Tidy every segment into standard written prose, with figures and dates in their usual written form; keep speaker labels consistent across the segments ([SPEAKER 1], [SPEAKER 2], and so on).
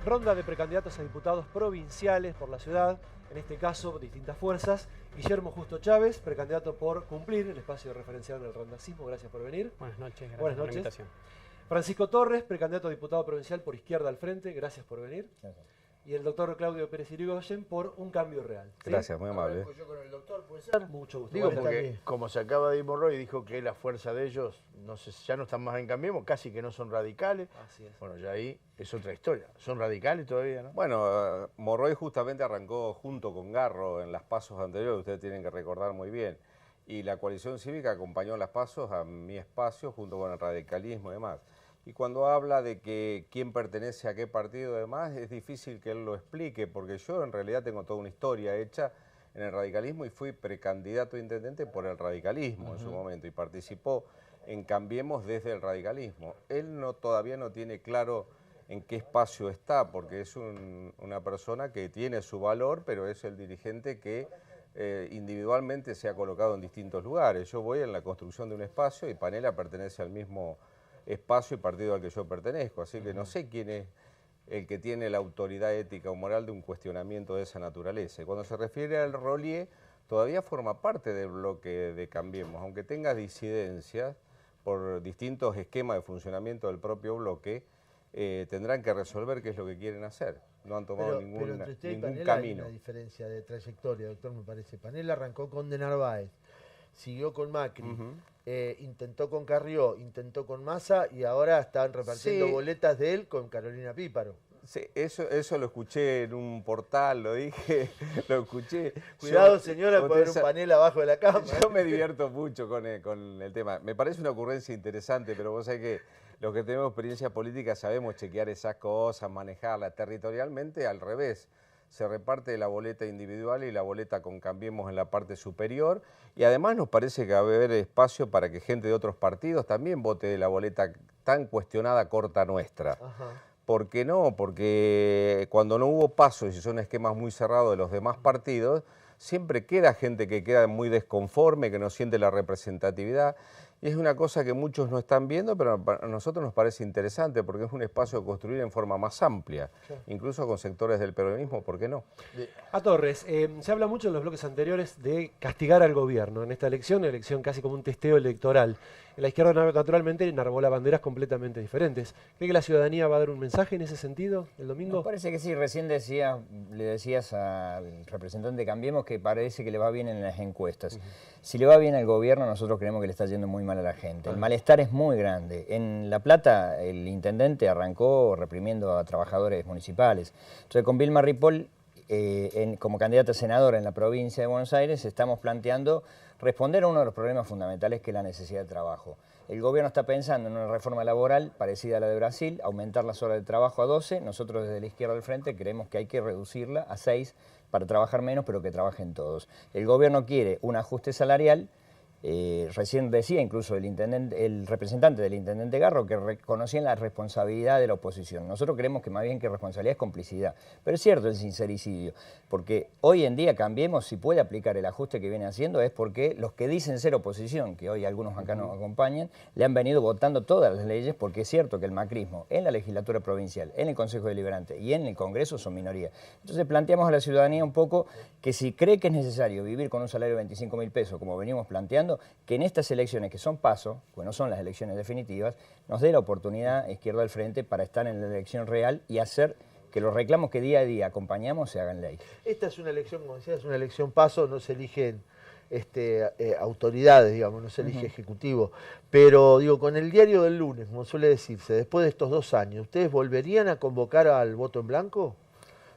[SPEAKER 1] Ronda de precandidatos a diputados provinciales por la ciudad, en este caso distintas fuerzas. Guillermo Justo Chávez, precandidato por Cumplir, el espacio referenciado en el rondacismo. Gracias por venir.
[SPEAKER 2] Buenas noches, gracias
[SPEAKER 1] Buenas
[SPEAKER 2] por la
[SPEAKER 1] noches.
[SPEAKER 2] invitación.
[SPEAKER 1] Francisco Torres, precandidato a diputado provincial por Izquierda al Frente. Gracias por venir.
[SPEAKER 3] Gracias.
[SPEAKER 1] Y el doctor Claudio Pérez Irigoyen por Un Cambio Real. ¿Sí?
[SPEAKER 3] Gracias, muy amable.
[SPEAKER 4] Yo con el doctor, ¿puede ser?
[SPEAKER 1] Mucho gusto.
[SPEAKER 4] Digo,
[SPEAKER 1] Bueno,
[SPEAKER 4] porque como se acaba de ir Monroy y dijo que la fuerza de ellos no sé, ya no están más en Cambiemos, casi que no son radicales.
[SPEAKER 1] así es.
[SPEAKER 4] Bueno, ya ahí es otra historia. Son radicales todavía, ¿no?
[SPEAKER 3] Bueno, Monroy justamente arrancó junto con Garro en las pasos anteriores, ustedes tienen que recordar muy bien. Y la coalición cívica acompañó las pasos a mi espacio junto con el radicalismo y demás. Y cuando habla de que quién pertenece a qué partido y demás, es difícil que él lo explique, porque yo en realidad tengo toda una historia hecha en el radicalismo y fui precandidato a intendente por el radicalismo en su momento y participó en Cambiemos desde el radicalismo. Él todavía no tiene claro en qué espacio está, porque es una persona que tiene su valor, pero es el dirigente que individualmente se ha colocado en distintos lugares. Yo voy en la construcción de un espacio y Panela pertenece al mismo espacio y partido al que yo pertenezco, así que no sé quién es el que tiene la autoridad ética o moral de un cuestionamiento de esa naturaleza. Y cuando se refiere al Rolier, todavía forma parte del bloque de Cambiemos, aunque tenga disidencias por distintos esquemas de funcionamiento del propio bloque, tendrán que resolver qué es lo que quieren hacer. No han tomado
[SPEAKER 5] pero
[SPEAKER 3] ningún
[SPEAKER 5] entre usted y Panela
[SPEAKER 3] camino.
[SPEAKER 5] hay una diferencia de trayectoria, doctor, me parece. Panela arrancó con De Narváez, siguió con Macri, intentó con Carrió, intentó con Massa y ahora están repartiendo boletas de él con Carolina Píparo.
[SPEAKER 3] Sí, eso lo escuché en un portal, lo dije, lo escuché.
[SPEAKER 5] Cuidado, señora, puede haber un panel abajo de la cama.
[SPEAKER 3] Yo me divierto mucho con el tema. Me parece una ocurrencia interesante, pero vos sabés que los que tenemos experiencia política sabemos chequear esas cosas, manejarlas territorialmente, al revés. Se reparte la boleta individual y la boleta con Cambiemos en la parte superior y además nos parece que va a haber espacio para que gente de otros partidos también vote de la boleta tan cuestionada corta nuestra.
[SPEAKER 5] Ajá.
[SPEAKER 3] ¿Por qué no? Porque cuando no hubo pasos y son esquemas muy cerrados de los demás partidos, siempre queda gente que queda muy desconforme, que no siente la representatividad. Y es una cosa que muchos no están viendo, pero a nosotros nos parece interesante porque es un espacio a construir en forma más amplia, incluso con sectores del peronismo, ¿por qué no?
[SPEAKER 1] A Torres, se habla mucho en los bloques anteriores de castigar al gobierno en esta elección casi como un testeo electoral. En la izquierda naturalmente enarbola banderas completamente diferentes. ¿Cree que la ciudadanía va a dar un mensaje en ese sentido el domingo?
[SPEAKER 6] Me parece que sí, recién le decías al representante de Cambiemos que parece que le va bien en las encuestas. Si le va bien al gobierno, nosotros creemos que le está yendo muy mal a la gente. El malestar es muy grande. En La Plata, el intendente arrancó reprimiendo a trabajadores municipales. Entonces, con Vilma Ripoll, como candidata a senadora en la provincia de Buenos Aires, estamos planteando responder a uno de los problemas fundamentales que es la necesidad de trabajo. El gobierno está pensando en una reforma laboral parecida a la de Brasil, aumentar las horas de trabajo a 12. Nosotros desde la izquierda del frente creemos que hay que reducirla a 6 para trabajar menos, pero que trabajen todos. El gobierno quiere un ajuste salarial. Recién decía incluso el representante del intendente Garro que reconocían la responsabilidad de la oposición. Nosotros creemos que más bien que responsabilidad es complicidad. Pero es cierto el sincericidio, porque hoy en día Cambiemos, si puede aplicar el ajuste que viene haciendo, es porque los que dicen ser oposición, que hoy algunos acá nos acompañan, le han venido votando todas las leyes, porque es cierto que el macrismo en la legislatura provincial, en el Consejo Deliberante y en el Congreso son minoría. Entonces planteamos a la ciudadanía un poco que si cree que es necesario vivir con un salario de 25.000 pesos, como venimos planteando, que en estas elecciones que son paso, que no son las elecciones definitivas, nos dé la oportunidad Izquierda al Frente para estar en la elección real y hacer que los reclamos que día a día acompañamos se hagan ley.
[SPEAKER 5] Esta es una elección, como decía, es una elección paso, no se eligen autoridades, digamos, no se elige ejecutivo. Pero digo, con el diario del lunes, como suele decirse, después de estos 2 años, ¿ustedes volverían a convocar al voto en blanco?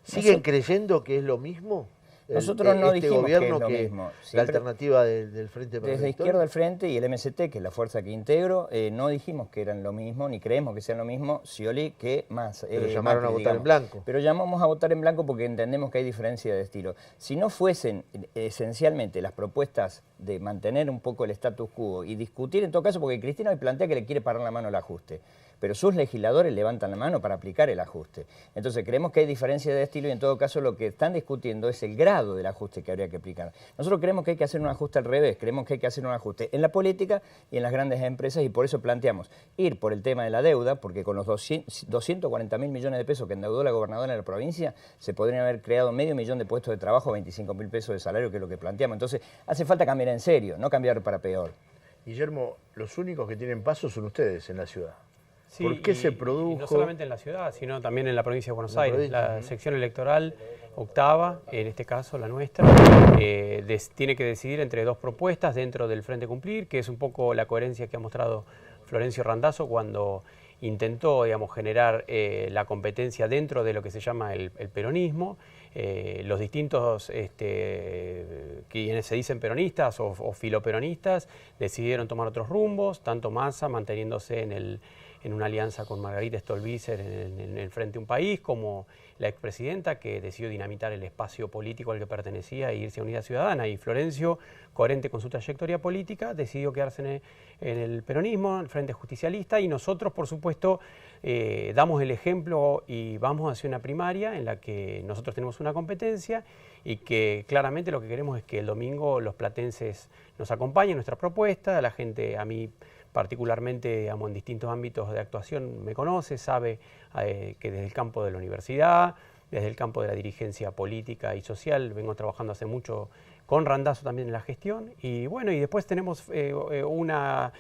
[SPEAKER 5] ¿Siguen creyendo que es lo mismo?
[SPEAKER 6] Nosotros no dijimos que es lo
[SPEAKER 5] que
[SPEAKER 6] mismo.
[SPEAKER 5] La alternativa del Frente para
[SPEAKER 6] Desde Izquierda al Frente y el MST, que es la fuerza que integro, no dijimos que eran lo mismo, ni creemos que sean lo mismo Scioli que más.
[SPEAKER 5] Pero llamaron
[SPEAKER 6] Macri,
[SPEAKER 5] a votar
[SPEAKER 6] digamos.
[SPEAKER 5] en blanco.
[SPEAKER 6] Pero llamamos a votar en blanco porque entendemos que hay diferencia de estilo. Si no fuesen esencialmente las propuestas de mantener un poco el status quo y discutir en todo caso, porque Cristina hoy plantea que le quiere parar la mano al ajuste. pero sus legisladores levantan la mano para aplicar el ajuste. Entonces creemos que hay diferencia de estilo y en todo caso lo que están discutiendo es el grado del ajuste que habría que aplicar. Nosotros creemos que hay que hacer un ajuste al revés, creemos que hay que hacer un ajuste en la política y en las grandes empresas y por eso planteamos ir por el tema de la deuda, porque con los 240.000 millones de pesos que endeudó la gobernadora de la provincia se podrían haber creado 500.000 de puestos de trabajo, 25.000 pesos de salario, que es lo que planteamos. Entonces hace falta cambiar en serio, no cambiar para peor.
[SPEAKER 4] Guillermo, los únicos que tienen paso son ustedes en la ciudad.
[SPEAKER 2] Sí,
[SPEAKER 4] ¿Por qué se produjo?
[SPEAKER 2] Y no solamente en la ciudad, sino también en la provincia de Buenos Aires. La sección electoral octava, en este caso la nuestra, tiene que decidir entre dos propuestas dentro del Frente Cumplir, que es un poco la coherencia que ha mostrado Florencio Randazzo cuando intentó, digamos, generar la competencia dentro de lo que se llama el peronismo. Los distintos quienes se dicen peronistas o filoperonistas decidieron tomar otros rumbos, tanto Massa manteniéndose en una alianza con Margarita Stolbizer en el Frente Un País, como la expresidenta que decidió dinamitar el espacio político al que pertenecía e irse a Unidad Ciudadana. Y Florencio, coherente con su trayectoria política, decidió quedarse en el peronismo, en el Frente Justicialista, y nosotros, por supuesto, damos el ejemplo y vamos hacia una primaria en la que nosotros tenemos una competencia y que claramente lo que queremos es que el domingo los platenses nos acompañen en nuestra propuesta. La gente, a mí particularmente, digamos, en distintos ámbitos de actuación me conoce, sabe que desde el campo de la universidad, desde el campo de la dirigencia política y social, vengo trabajando hace mucho con Randazzo también en la gestión, y bueno, y después tenemos una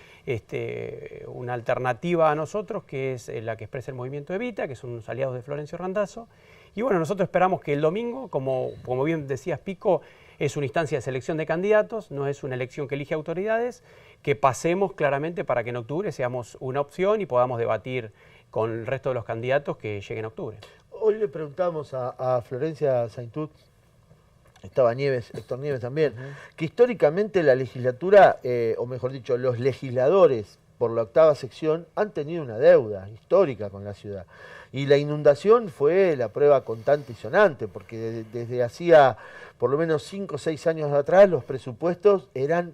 [SPEAKER 2] alternativa a nosotros, que es la que expresa el movimiento Evita, que son unos aliados de Florencio Randazzo, y bueno, nosotros esperamos que el domingo, como bien decías, Pico, es una instancia de selección de candidatos, no es una elección que elige autoridades, que pasemos claramente para que en octubre seamos una opción y podamos debatir con el resto de los candidatos que lleguen a octubre.
[SPEAKER 5] Hoy le preguntamos a Florencia Saintut, estaba Héctor Nieves también, que históricamente la legislatura, o mejor dicho, los legisladores por la octava sección han tenido una deuda histórica con la ciudad. Y la inundación fue la prueba contante y sonante, porque desde hacía por lo menos 5 o 6 años atrás los presupuestos eran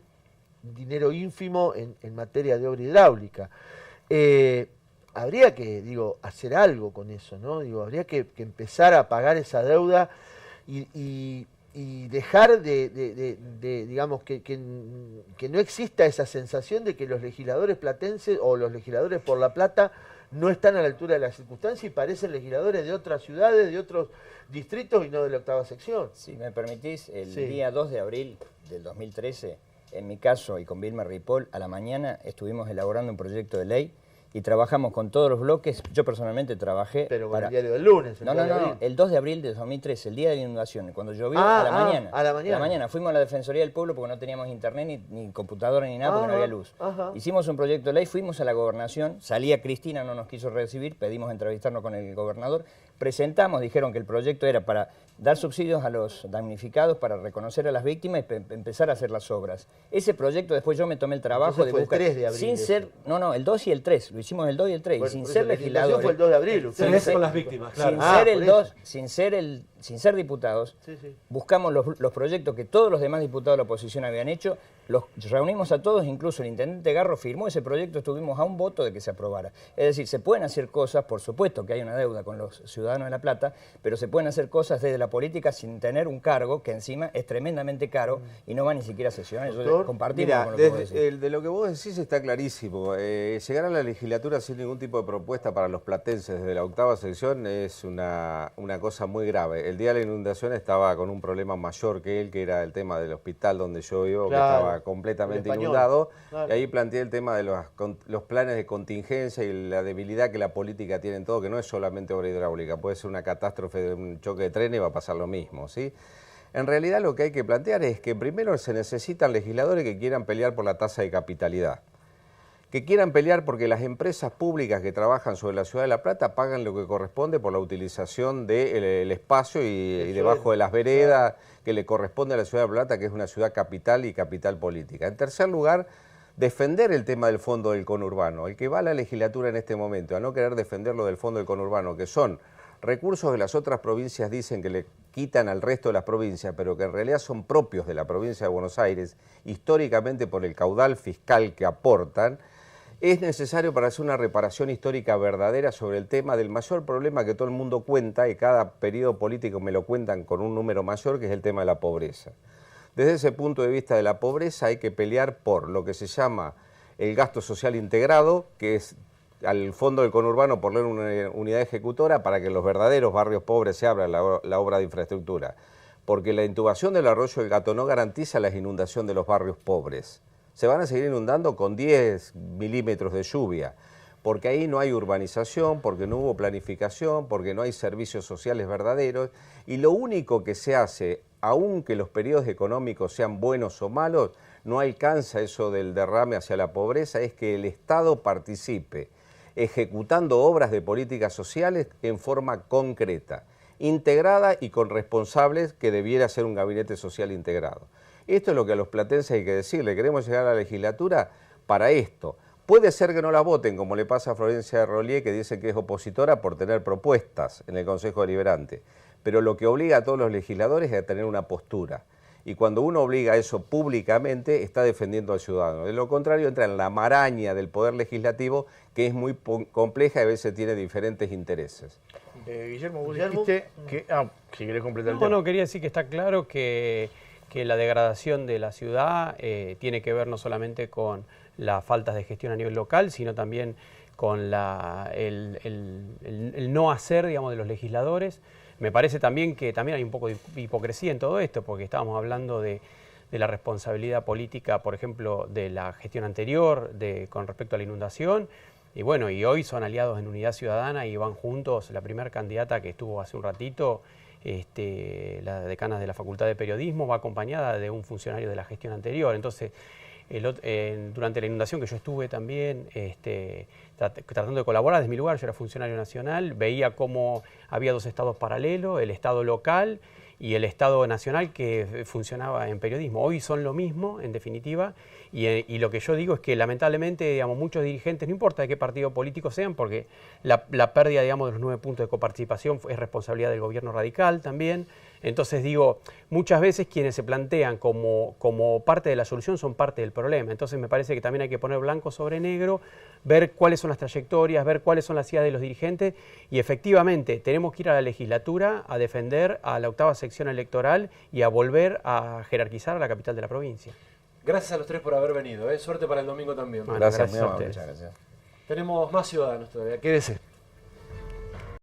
[SPEAKER 5] dinero ínfimo en materia de obra hidráulica. Habría que, hacer algo con eso, ¿no? Habría que empezar a pagar esa deuda y dejar digamos, que no exista esa sensación de que los legisladores platenses o los legisladores por La Plata no están a la altura de las circunstancias y parecen legisladores de otras ciudades, de otros distritos y no de la octava sección.
[SPEAKER 6] Si me permitís, el día 2 de abril del 2013, en mi caso y con Vilma Ripoll, a la mañana estuvimos elaborando un proyecto de ley y trabajamos con todos los bloques. Yo personalmente trabajé...
[SPEAKER 5] Pero con el diario del lunes.
[SPEAKER 6] No, el 2 de abril de 2013, el día de la inundación, cuando llovió, a la mañana.
[SPEAKER 5] A la mañana.
[SPEAKER 6] A la mañana fuimos a la Defensoría del Pueblo porque no teníamos internet, ni computadora, ni nada, porque no había luz. Hicimos un proyecto de ley, fuimos a la gobernación, salía Cristina, no nos quiso recibir, pedimos entrevistarnos con el gobernador, presentamos, dijeron que el proyecto era para dar subsidios a los damnificados, para reconocer a las víctimas y empezar a hacer las obras. Ese proyecto después yo me tomé el trabajo de buscar...
[SPEAKER 5] el 3 de abril.
[SPEAKER 6] Sin ser... No, el 2 y el 3, lo hicimos el 2 y el 3,
[SPEAKER 5] bueno,
[SPEAKER 6] y sin ser legisladores...
[SPEAKER 5] fue el 2 de abril.
[SPEAKER 1] Ustedes son las víctimas, claro.
[SPEAKER 6] Sin ser diputados, buscamos los proyectos que todos los demás diputados de la oposición habían hecho, los reunimos a todos, incluso el intendente Garro firmó ese proyecto, estuvimos a un voto de que se aprobara. Es decir, se pueden hacer cosas, por supuesto que hay una deuda con los ciudadanos de La Plata, pero se pueden hacer cosas desde la política sin tener un cargo que encima es tremendamente caro y no va ni siquiera a sesiones. Entonces, compartimos con lo que vos decís.
[SPEAKER 3] De lo que vos decís está clarísimo. Llegar a la legislatura sin ningún tipo de propuesta para los platenses desde la octava sección es una cosa muy grave. El día de la inundación estaba con un problema mayor que él, que era el tema del hospital donde yo vivo, que estaba completamente inundado. Claro. Y ahí planteé el tema de los planes de contingencia y la debilidad que la política tiene en todo, que no es solamente obra hidráulica, puede ser una catástrofe de un choque de trenes y va a pasar lo mismo, ¿sí? En realidad lo que hay que plantear es que primero se necesitan legisladores que quieran pelear por la tasa de capitalidad, que quieran pelear porque las empresas públicas que trabajan sobre la ciudad de La Plata pagan lo que corresponde por la utilización del espacio y debajo de las veredas que le corresponde a la ciudad de La Plata, que es una ciudad capital y capital política. En tercer lugar, defender el tema del fondo del conurbano. El que va a la legislatura en este momento a no querer defenderlo del fondo del conurbano, que son recursos que las otras provincias dicen que le quitan al resto de las provincias, pero que en realidad son propios de la provincia de Buenos Aires, históricamente por el caudal fiscal que aportan, es necesario para hacer una reparación histórica verdadera sobre el tema del mayor problema que todo el mundo cuenta, y cada periodo político me lo cuentan con un número mayor, que es el tema de la pobreza. Desde ese punto de vista de la pobreza hay que pelear por lo que se llama el gasto social integrado, que es al fondo del conurbano poner una unidad ejecutora para que en los verdaderos barrios pobres se abra la obra de infraestructura. Porque la intubación del arroyo del Gato no garantiza la inundación de los barrios pobres. Se van a seguir inundando con 10 milímetros de lluvia, porque ahí no hay urbanización, porque no hubo planificación, porque no hay servicios sociales verdaderos, y lo único que se hace, aunque los periodos económicos sean buenos o malos, no alcanza eso del derrame hacia la pobreza, es que el Estado participe ejecutando obras de políticas sociales en forma concreta, integrada y con responsables, que debiera ser un gabinete social integrado. Esto es lo que a los platenses hay que decirle. Queremos llegar a la legislatura para esto. Puede ser que no la voten, como le pasa a Florencia Rollier, que dice que es opositora por tener propuestas en el Consejo Deliberante. Pero lo que obliga a todos los legisladores es a tener una postura. Y cuando uno obliga a eso públicamente, está defendiendo al ciudadano. De lo contrario, entra en la maraña del Poder Legislativo, que es muy compleja y a veces tiene diferentes intereses.
[SPEAKER 4] Guillermo, vos dijiste que... si querés completar el tema.
[SPEAKER 2] No, quería decir que está claro que la degradación de la ciudad tiene que ver no solamente con las faltas de gestión a nivel local, sino también con el no hacer, digamos, de los legisladores. Me parece también que también hay un poco de hipocresía en todo esto, porque estábamos hablando de la responsabilidad política, por ejemplo, de la gestión anterior con respecto a la inundación, y bueno, y hoy son aliados en Unidad Ciudadana y van juntos. La primera candidata que estuvo hace un ratito, la decana de la Facultad de Periodismo, va acompañada de un funcionario de la gestión anterior. Entonces, durante la inundación que yo estuve también tratando de colaborar desde mi lugar, yo era funcionario nacional, veía cómo había dos estados paralelos, el estado local y el Estado nacional que funcionaba en periodismo. Hoy son lo mismo, en definitiva, y lo que yo digo es que lamentablemente, digamos, muchos dirigentes, no importa de qué partido político sean, porque la pérdida, digamos, de los 9 puntos de coparticipación es responsabilidad del gobierno radical también. Entonces digo, muchas veces quienes se plantean como parte de la solución son parte del problema. Entonces me parece que también hay que poner blanco sobre negro, ver cuáles son las trayectorias, ver cuáles son las ideas de los dirigentes, y efectivamente tenemos que ir a la legislatura a defender a la 8ª sección electoral y a volver a jerarquizar a la capital de la provincia.
[SPEAKER 1] Gracias a los tres por haber venido. Suerte para el domingo también.
[SPEAKER 2] Bueno,
[SPEAKER 3] Gracias,
[SPEAKER 2] gracias a ustedes.
[SPEAKER 3] muchas gracias.
[SPEAKER 1] Tenemos más ciudadanos todavía. Quédese.